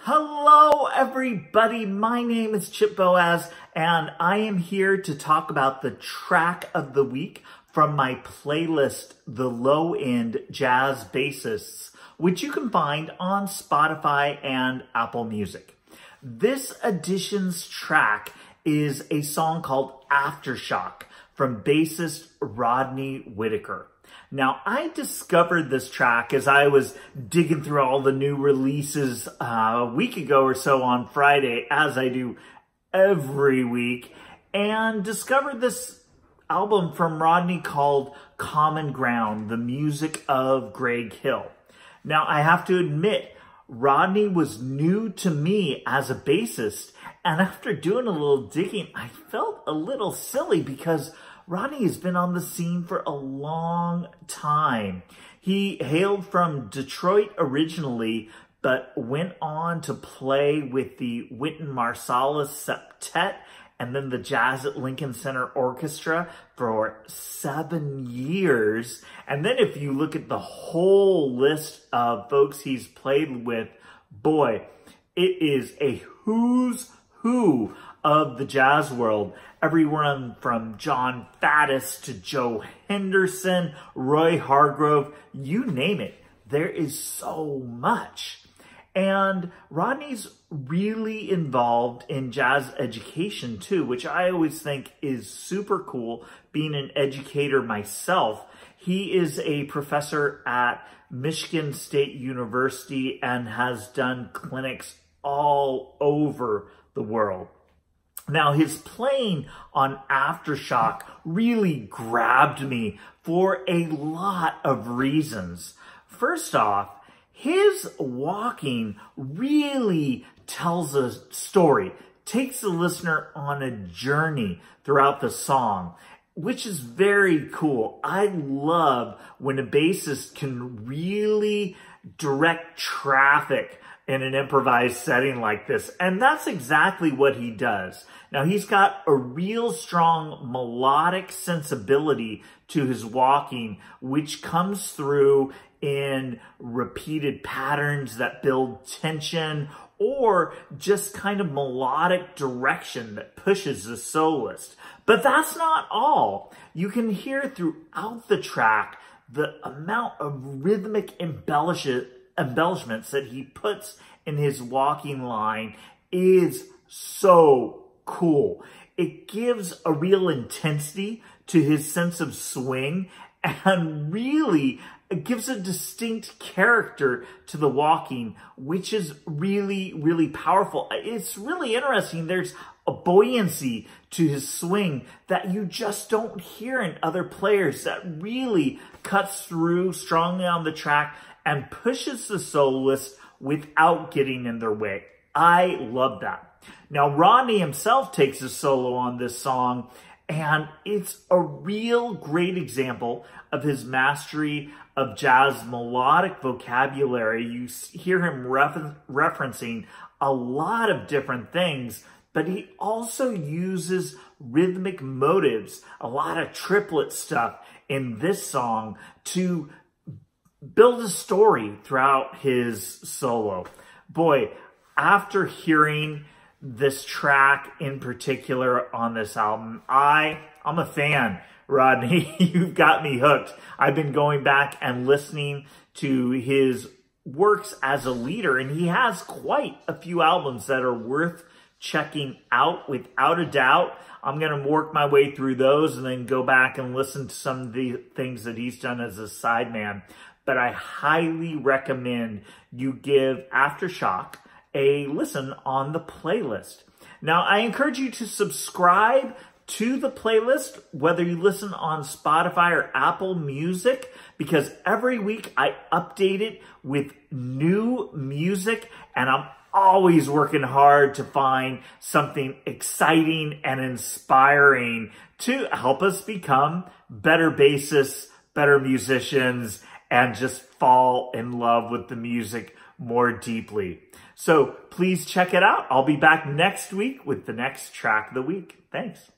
Hello everybody, my name is Chip Boaz and I am here to talk about the track of the week from my playlist, The Low End Jazz Bassists, which you can find on Spotify and Apple Music. This edition's track is a song called Aftershock from bassist Rodney Whitaker. Now, I discovered this track as I was digging through all the new releases a week ago or so on Friday, as I do every week, and discovered this album from Rodney called Common Ground, the music of Greg Hill. Now, I have to admit, Rodney was new to me as a bassist, and after doing a little digging, I felt a little silly because Rodney has been on the scene for a long time. He hailed from Detroit originally, but went on to play with the Wynton Marsalis Septet and then the Jazz at Lincoln Center Orchestra for 7 years. And then if you look at the whole list of folks he's played with, boy, it is a who's who of the jazz world. Everyone from John Faddis to Joe Henderson, Roy Hargrove, you name it. There is so much. And Rodney's really involved in jazz education too, which I always think is super cool, being an educator myself. He is a professor at Michigan State University and has done clinics all over the world. Now, his playing on Aftershock really grabbed me for a lot of reasons. First off, his walking really tells a story, takes the listener on a journey throughout the song, which is very cool. I love when a bassist can really direct traffic in an improvised setting like this. And that's exactly what he does. Now, he's got a real strong melodic sensibility to his walking, which comes through in repeated patterns that build tension or just kind of melodic direction that pushes the soloist. But that's not all. You can hear throughout the track the amount of rhythmic embellishments that he puts in his walking line is so cool. It gives a real intensity to his sense of swing and really it gives a distinct character to the walking, which is really, really powerful. It's really interesting. There's a buoyancy to his swing that you just don't hear in other players that really cuts through strongly on the track and pushes the soloist without getting in their way. I love that. Now, Rodney himself takes a solo on this song, and it's a real great example of his mastery of jazz melodic vocabulary. You hear him referencing a lot of different things, but he also uses rhythmic motives, a lot of triplet stuff in this song to build a story throughout his solo. Boy, after hearing this track in particular on this album, I'm a fan. Rodney, you've got me hooked. I've been going back and listening to his works as a leader, and he has quite a few albums that are worth checking out without a doubt. I'm going to work my way through those and then go back and listen to some of the things that he's done as a sideman. But I highly recommend you give Aftershock a listen on the playlist. Now, I encourage you to subscribe to the playlist, whether you listen on Spotify or Apple Music, because every week I update it with new music, and I'm always working hard to find something exciting and inspiring to help us become better bassists, better musicians, and just fall in love with the music more deeply. So please check it out. I'll be back next week with the next track of the week. Thanks.